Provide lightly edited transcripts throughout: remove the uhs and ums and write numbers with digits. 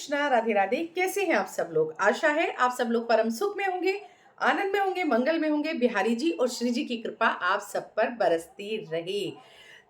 कृष्णा, राधे राधे। कैसे हैं आप सब लोग? आशा है आप सब लोग परम सुख में होंगे, आनंद में होंगे, मंगल में होंगे। बिहारी जी और श्री जी की कृपा आप सब पर बरसती रहे।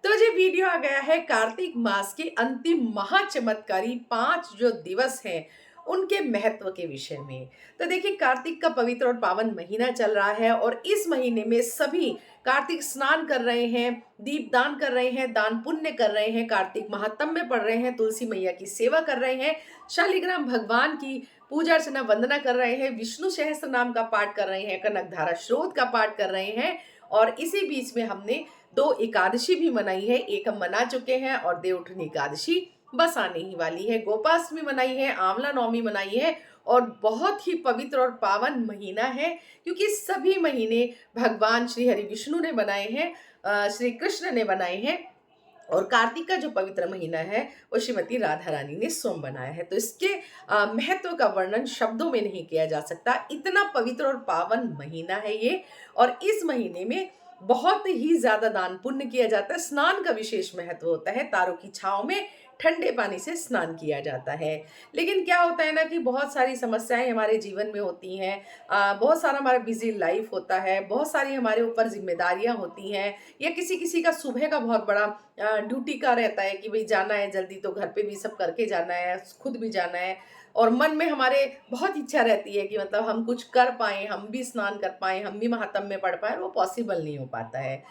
तो ये वीडियो आ गया है कार्तिक मास के अंतिम महाचमत्कारी 5 जो दिवस हैं उनके महत्व के विषय में। तो देखिए, कार्तिक का पवित्र और पावन महीना चल रहा है और इस महीने में सभी कार्तिक स्नान कर रहे हैं, दीपदान कर रहे हैं, दान पुण्य कर रहे हैं, कार्तिक महात्म्य में पढ़ रहे हैं, तुलसी मैया की सेवा कर रहे हैं, शालिग्राम भगवान की पूजा अर्चना वंदना कर रहे हैं, विष्णु सहस्त्र नाम का पाठ कर रहे हैं, कनकधारा स्रोत का पाठ कर रहे हैं। और इसी बीच में हमने 2 एकादशी भी मनाई है। एक हम मना चुके हैं और देवउठनी एकादशी बस आने ही वाली है। गोपाष्टमी मनाई है, आंवला नवमी मनाई है और बहुत ही पवित्र और पावन महीना है, क्योंकि सभी महीने भगवान श्री हरि विष्णु ने बनाए हैं, श्री कृष्ण ने बनाए हैं। और कार्तिक का जो पवित्र महीना है वो श्रीमती राधा रानी ने स्वयं बनाया है। तो इसके महत्व का वर्णन शब्दों में नहीं किया जा सकता। इतना पवित्र और पावन महीना है ये। और इस महीने में बहुत ही ज्यादा दान पुण्य किया जाता है। स्नान का विशेष महत्व होता है। तारों की छांव में ठंडे पानी से स्नान किया जाता है। लेकिन क्या होता है ना कि बहुत सारी समस्याएं हमारे जीवन में होती हैं। बहुत सारा हमारा बिजी लाइफ होता है, बहुत सारी हमारे ऊपर जिम्मेदारियां होती हैं, या किसी किसी का सुबह का बहुत बड़ा ड्यूटी का रहता है कि भाई जाना है जल्दी, तो घर पे भी सब करके जाना है, खुद भी जाना है। और मन में हमारे बहुत इच्छा रहती है कि मतलब हम कुछ कर पाएँ, हम भी स्नान कर पाएँ, हम भी महात्म्य में पढ़ पाएँ, वो पॉसिबल नहीं हो पाता है।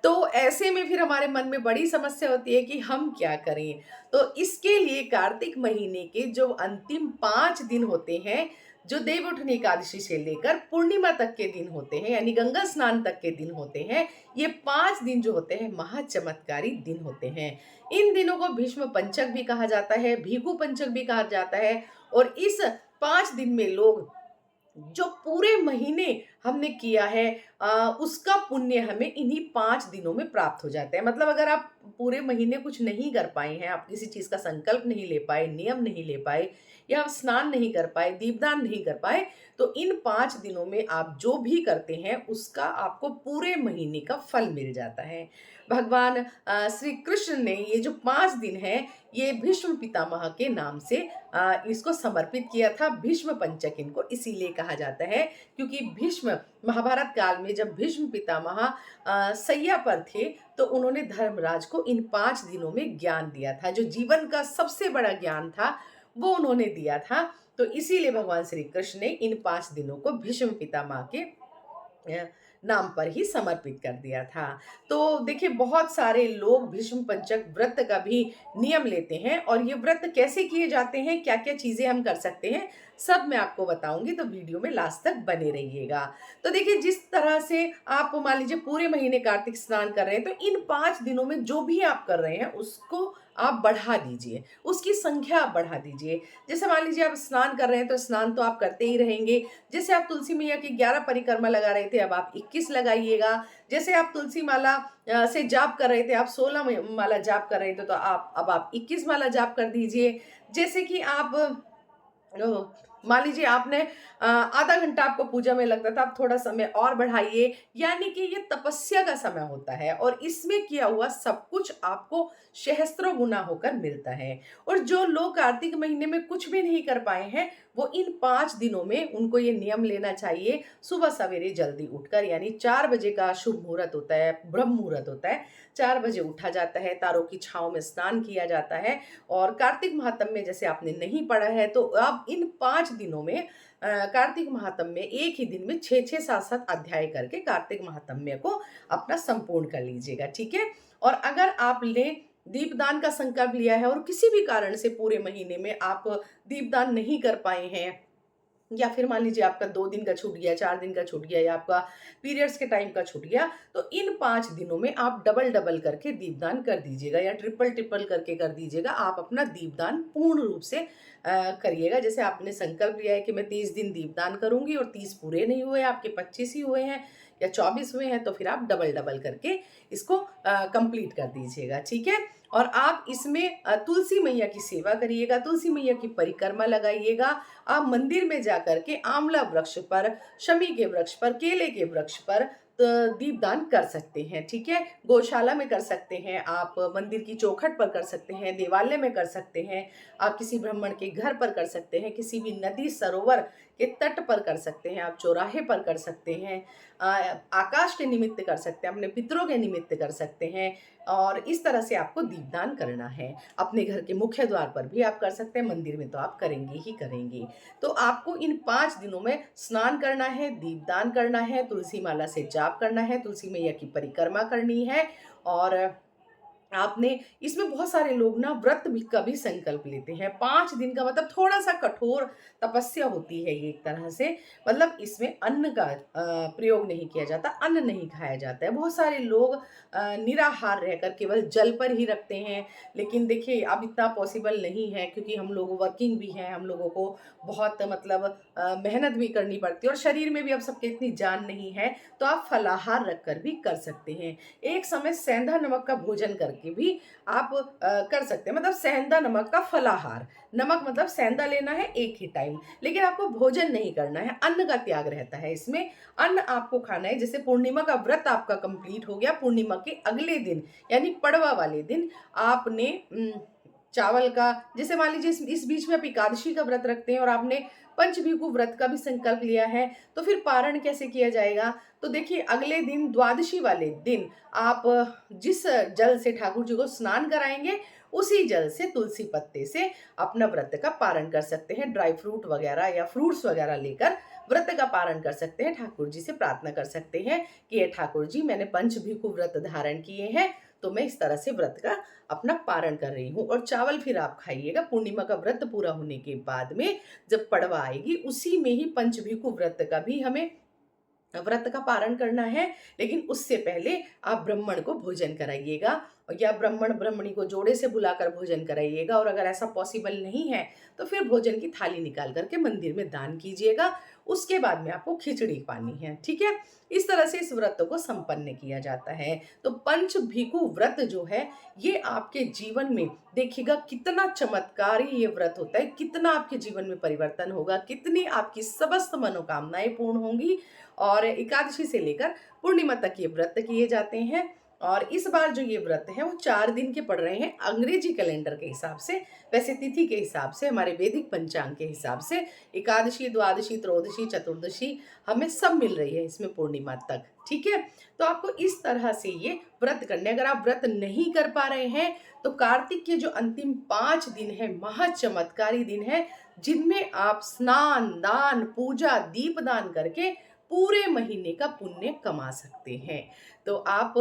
तो ऐसे में फिर हमारे मन में बड़ी समस्या होती है कि हम क्या करें? तो इसके लिए कार्तिक महीने के जो अंतिम 5 दिन होते हैं, जो देवउठनी एकादशी से लेकर पूर्णिमा तक के दिन होते हैं, यानी गंगा स्नान तक के दिन होते हैं, ये 5 दिन जो होते हैं महाचमत्कारी दिन होते हैं। इन दिनों को भीष्म पंचक भी कहा जाता है, भीखु पंचक भी कहा जाता है। और इस 5 दिन में लोग जो पूरे महीने हमने किया है, उसका पुण्य हमें इन्हीं 5 दिनों में प्राप्त हो जाता है। मतलब अगर आप पूरे महीने कुछ नहीं कर पाए हैं, आप किसी चीज़ का संकल्प नहीं ले पाए, नियम नहीं ले पाए, या आप स्नान नहीं कर पाए, दीपदान नहीं कर पाए, तो इन 5 दिनों में आप जो भी करते हैं उसका आपको पूरे महीने का फल मिल जाता है। भगवान श्री कृष्ण ने ये जो 5 दिन हैं, ये भीष्म पितामह के नाम से इसको समर्पित किया था। भीष्म पंचक इनको इसीलिए कहा जाता है, क्योंकि भीष्म महाभारत काल में जब भीष्म पितामह सैया पर थे, तो उन्होंने धर्मराज को इन 5 दिनों में ज्ञान दिया था। जो जीवन का सबसे बड़ा ज्ञान था वो उन्होंने दिया था। तो इसीलिए भगवान श्री कृष्ण ने इन 5 दिनों को भीष्म पितामह के अ, नाम पर ही समर्पित कर दिया था। तो देखिए, बहुत सारे लोग भीष्म पंचक व्रत का भी नियम लेते हैं। और ये व्रत कैसे किए जाते हैं, क्या क्या चीजें हम कर सकते हैं, सब मैं आपको बताऊंगी। तो वीडियो में लास्ट तक बने रहिएगा। तो देखिए, जिस तरह से आप मान लीजिए पूरे महीने कार्तिक स्नान कर रहे हैं, तो इन 5 दिनों में जो भी आप कर रहे हैं उसको आप बढ़ा दीजिए, उसकी संख्या आप बढ़ा दीजिए। जैसे मान लीजिए आप स्नान कर रहे हैं, तो स्नान तो आप करते ही रहेंगे। जैसे आप तुलसी मैया की 11 परिक्रमा लगा रहे थे, अब आप 21 लगाइएगा। जैसे आप तुलसी माला से जाप कर रहे थे, आप 16 माला जाप कर रहे थे, तो आप 21 माला जाप कर दीजिए। जैसे कि आप मान लीजिए आपने आधा घंटा आपको पूजा में लगता था, आप थोड़ा समय और बढ़ाइए। यानी कि ये तपस्या का समय होता है और इसमें किया हुआ सब कुछ आपको सहस्त्रों गुना होकर मिलता है। और जो लोग कार्तिक महीने में कुछ भी नहीं कर पाए हैं, वो इन 5 दिनों में उनको ये नियम लेना चाहिए। सुबह सवेरे जल्दी उठकर, यानी 4 बजे का शुभ मुहूर्त होता है, ब्रह्म मुहूर्त होता है, 4 बजे उठा जाता है, तारों की छांव में स्नान किया जाता है। और कार्तिक महात्म्य में जैसे आपने नहीं पढ़ा है, तो आप इन 5 दिनों में कार्तिक महात्म्य में एक ही दिन में 6-6, 7-7 अध्याय करके कार्तिक महात्म्य को अपना संपूर्ण कर लीजिएगा, ठीक है। और अगर आपने दीपदान का संकल्प लिया है और किसी भी कारण से पूरे महीने में आप दीपदान नहीं कर पाए हैं, या फिर मान लीजिए आपका 2 दिन का छूट गया, 4 दिन का छूट गया, या आपका पीरियड्स के टाइम का छूट गया, तो इन 5 दिनों में आप डबल डबल करके दीपदान कर दीजिएगा, या ट्रिपल ट्रिपल करके कर दीजिएगा। आप अपना दीपदान पूर्ण रूप से करिएगा। जैसे आपने संकल्प लिया है कि मैं 30 दिन दीपदान करूंगी और 30 पूरे नहीं हुए, आपके 25 ही हुए हैं या 24 हुए हैं, तो फिर आप डबल डबल करके इसको कंप्लीट कर दीजिएगा, ठीक है। और आप इसमें तुलसी मैया की सेवा करिएगा, तुलसी मैया की परिक्रमा लगाइएगा। आप मंदिर में जाकर के आंवला वृक्ष पर, शमी के वृक्ष पर, केले के वृक्ष पर दीपदान कर सकते हैं, ठीक है। गौशाला में कर सकते हैं, आप मंदिर की चौखट पर कर सकते हैं, देवालय में कर सकते हैं, आप किसी ब्राह्मण के घर पर कर सकते हैं, किसी भी नदी सरोवर के तट पर कर सकते हैं, आप चौराहे पर कर सकते हैं, आकाश के निमित्त कर सकते हैं, अपने पितरों के निमित्त कर सकते हैं। और इस तरह से आपको दीपदान करना है। अपने घर के मुख्य द्वार पर भी आप कर सकते हैं, मंदिर में तो आप करेंगे ही करेंगे। तो आपको इन 5 दिनों में स्नान करना है, दीपदान करना है, तुलसी माला से जाप करना है, तुलसी मैया की परिक्रमा करनी है। और आपने इसमें बहुत सारे लोग ना व्रत भी का भी संकल्प लेते हैं। 5 दिन का मतलब थोड़ा-सा कठोर तपस्या होती है ये एक तरह से। मतलब इसमें अन्न का प्रयोग नहीं किया जाता, अन्न नहीं खाया जाता है। बहुत सारे लोग निराहार रहकर केवल जल पर ही रखते हैं। लेकिन देखिए अब इतना पॉसिबल नहीं है, क्योंकि हम लोग वर्किंग भी हैं, हम लोगों को बहुत मतलब मेहनत भी करनी पड़ती है और शरीर में भी अब सबके इतनी जान नहीं है। तो आप फलाहार रखकर भी कर सकते हैं। एक समय सेंधा नमक का भोजन करके भी आप कर सकते हैं, मतलब सेंधा नमक का फलाहार। नमक मतलब सेंधा लेना है एक ही टाइम, लेकिन आपको भोजन नहीं करना है, अन्न का त्याग रहता है इसमें। अन्न आपको खाना है, जैसे पूर्णिमा का व्रत आपका कंप्लीट हो गया, पूर्णिमा के अगले दिन यानी पड़वा वाले दिन आपने चावल का, जैसे मान लीजिए इस बीच में आप एकादशी का व्रत रखते हैं और आपने पंचभीखु व्रत का भी संकल्प लिया है, तो फिर पारण कैसे किया जाएगा? तो देखिए अगले दिन द्वादशी वाले दिन आप जिस जल से ठाकुर जी को स्नान कराएंगे, उसी जल से तुलसी पत्ते से अपना व्रत का पारण कर सकते हैं। ड्राई फ्रूट वगैरह या फ्रूट्स वगैरह लेकर व्रत का पारण कर सकते हैं। ठाकुर जी से प्रार्थना कर सकते हैं कि ये ठाकुर जी, मैंने पंचभीखु व्रत धारण किए हैं, तो मैं इस तरह से व्रत का अपना पारण कर रही हूँ। और चावल फिर आप खाइएगा पूर्णिमा का व्रत पूरा होने के बाद में, जब पड़वा आएगी उसी में ही पंचभीखु व्रत का भी हमें व्रत का पारण करना है। लेकिन उससे पहले आप ब्राह्मण को भोजन कराइएगा, या ब्राह्मण ब्राह्मणी को जोड़े से बुलाकर भोजन कराइएगा। और अगर ऐसा पॉसिबल नहीं है तो फिर भोजन की थाली निकाल करके मंदिर में दान कीजिएगा। उसके बाद में आपको खिचड़ी पानी है, ठीक है। इस तरह से इस व्रत को संपन्न किया जाता है। तो पंच भीखु व्रत जो है, ये आपके जीवन में देखिएगा कितना चमत्कारी ये व्रत होता है, कितना आपके जीवन में परिवर्तन होगा, कितनी आपकी समस्त मनोकामनाएं पूर्ण होंगी। और एकादशी से लेकर पूर्णिमा तक ये व्रत किए जाते हैं। और इस बार जो ये व्रत है वो 4 दिन के पड़ रहे हैं अंग्रेजी कैलेंडर के हिसाब से। वैसे तिथि के हिसाब से, हमारे वैदिक पंचांग के हिसाब से एकादशी, द्वादशी, त्रयोदशी, चतुर्दशी हमें सब मिल रही है इसमें पूर्णिमा तक, ठीक है। तो आपको इस तरह से ये व्रत करने, अगर आप व्रत नहीं कर पा रहे हैं तो कार्तिक के जो अंतिम 5 दिन है महा चमत्कारी दिन है, जिनमें आप स्नान, दान, पूजा, दीपदान करके पूरे महीने का पुण्य कमा सकते हैं। तो आप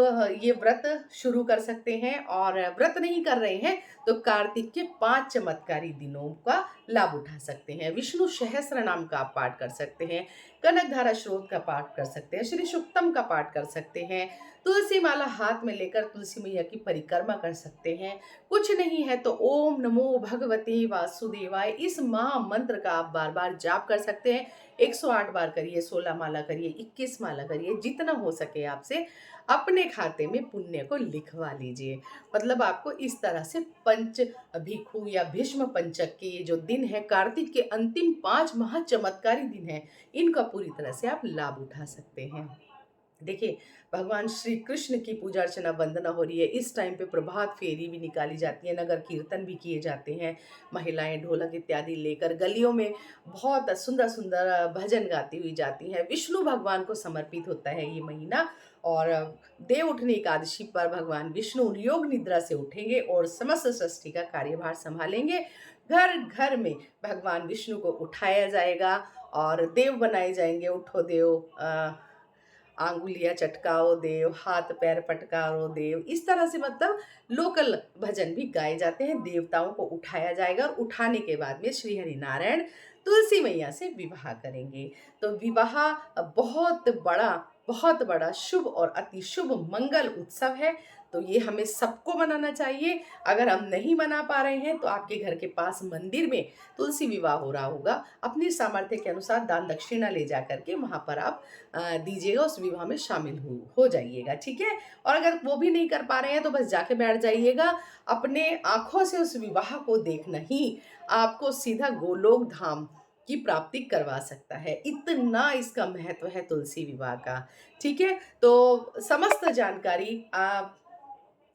ये व्रत शुरू कर सकते हैं। और व्रत नहीं कर रहे हैं तो कार्तिक के 5 चमत्कारी दिनों का लाभ उठा सकते हैं। विष्णु सहस्त्र नाम का आप पाठ कर सकते हैं, कनक धारा स्रोत का पाठ कर सकते हैं, श्री सुक्तम का पाठ कर सकते हैं, तुलसी माला हाथ में लेकर तुलसी मैया की परिक्रमा कर सकते हैं। कुछ नहीं है तो ओम नमो भगवते वासुदेवाय इस महामंत्र का आप बार बार जाप कर सकते हैं। 108 बार करिए, 16 माला करिए, 21 माला करिए, जितना हो सके आपसे अपने खाते में पुण्य को लिखवा लीजिए। मतलब आपको इस तरह से पंच भिक्षु या भीष्म पंचक के ये जो दिन है, कार्तिक के अंतिम 5 महा चमत्कारी दिन है, इनका पूरी तरह से आप लाभ उठा सकते हैं। देखिए भगवान श्री कृष्ण की पूजा अर्चना वंदना हो रही है, इस टाइम पे प्रभात फेरी भी निकाली जाती है, नगर कीर्तन भी किए जाते हैं। महिलाएं ढोलक इत्यादि लेकर गलियों में बहुत सुंदर सुंदर भजन गाती हुई जाती हैं। विष्णु भगवान को समर्पित होता है ये महीना। और देव उठनी एकादशी पर भगवान विष्णु योग निद्रा से उठेंगे और समस्त सृष्टि का कार्यभार संभालेंगे। घर घर में भगवान विष्णु को उठाया जाएगा और देव बनाए जाएंगे। उठो देव, आंगुलियां चटकाओ देव, हाथ पैर पटकाओ देव, इस तरह से मतलब लोकल भजन भी गाए जाते हैं। देवताओं को उठाया जाएगा और उठाने के बाद में श्री हरि नारायण तुलसी मैया से विवाह करेंगे। तो विवाह बहुत बड़ा शुभ और अति शुभ मंगल उत्सव है। तो ये हमें सबको मनाना चाहिए। अगर हम नहीं मना पा रहे हैं तो आपके घर के पास मंदिर में तुलसी विवाह हो रहा होगा, अपनी सामर्थ्य के अनुसार दान दक्षिणा ले जा करके वहाँ पर आप दीजिएगा, उस विवाह में शामिल हो जाइएगा, ठीक है। और अगर वो भी नहीं कर पा रहे हैं तो बस जाके बैठ जाइएगा। अपने आँखों से उस विवाह को देखना ही आपको सीधा गोलोक धाम की प्राप्ति करवा सकता है। इतना इसका महत्व है तुलसी विवाह का। ठीक है? तो समस्त जानकारी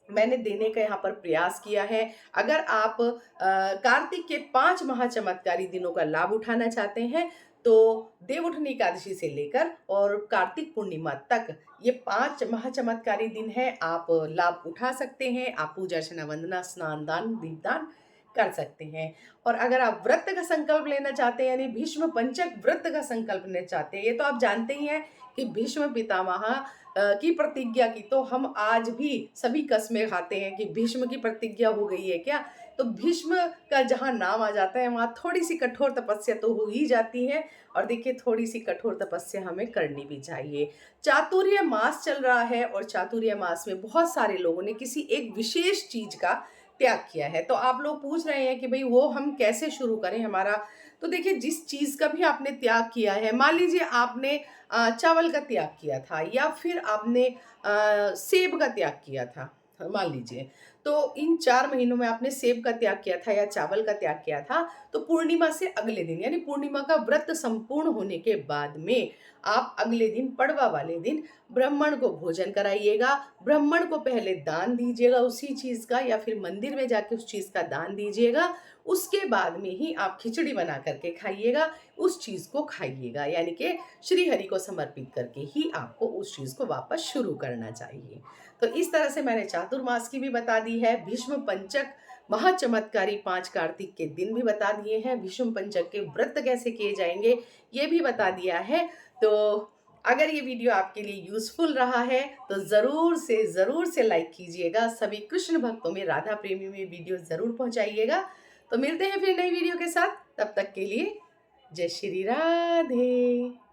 मैंने देने का यहाँ पर प्रयास किया है। अगर आप कार्तिक के 5 महाचमत्कारी दिनों का लाभ उठाना चाहते हैं, तो देवउठनी एकादशी से लेकर और कार्तिक पूर्णिमा तक ये 5 महाचमत्कारी दिन हैं, आप लाभ उठा सकते हैं। आप पूजा अर्चना, वंदना, स्नान, दान, दीपदान कर सकते हैं। और अगर आप व्रत का संकल्प लेना चाहते हैं, यानी भीष्म पंचक व्रत का संकल्प लेना चाहते हैं, ये तो आप जानते ही हैं कि भीष्म पितामह की प्रतिज्ञा की तो हम आज भी सभी कस्में खाते हैं कि भीष्म की प्रतिज्ञा हो गई है क्या। तो भीष्म का जहाँ नाम आ जाता है वहाँ थोड़ी सी कठोर तपस्या तो हो ही जाती है। और देखिए, थोड़ी सी कठोर तपस्या हमें करनी भी चाहिए। चातुर्य मास चल रहा है और चातुर्य मास में बहुत सारे लोगों ने किसी एक विशेष चीज का त्याग किया है। तो आप लोग पूछ रहे हैं कि भाई वो हम कैसे शुरू करें हमारा। तो देखिए, जिस चीज का भी आपने त्याग किया है, मान लीजिए आपने चावल का त्याग किया था या फिर आपने सेब का त्याग किया था, मान लीजिए, तो इन 4 महीनों में आपने सेब का त्याग किया था या चावल का त्याग किया था, तो पूर्णिमा से अगले दिन, यानी पूर्णिमा का व्रत संपूर्ण होने के बाद में आप अगले दिन, पड़वा वाले दिन, ब्राह्मण को भोजन कराइएगा। ब्राह्मण को पहले दान दीजिएगा उसी चीज का, या फिर मंदिर में जाके उस चीज का दान दीजिएगा। उसके बाद में ही आप खिचड़ी बना करके खाइएगा, उस चीज को खाइएगा, यानी कि श्री हरि को समर्पित करके ही आपको उस चीज को वापस शुरू करना चाहिए। तो इस तरह से मैंने चातुर्मास की भी बता दी है, भीष्म पंचक महाचमत्कारी 5 कार्तिक के दिन भी बता दिए हैं, भीष्म पंचक के व्रत कैसे किए जाएंगे ये भी बता दिया है। तो अगर ये वीडियो आपके लिए यूजफुल रहा है तो ज़रूर से लाइक कीजिएगा। सभी कृष्ण भक्तों में, राधा प्रेमी में वीडियो ज़रूर पहुंचाइएगा। तो मिलते हैं फिर नई वीडियो के साथ, तब तक के लिए जय श्री राधे।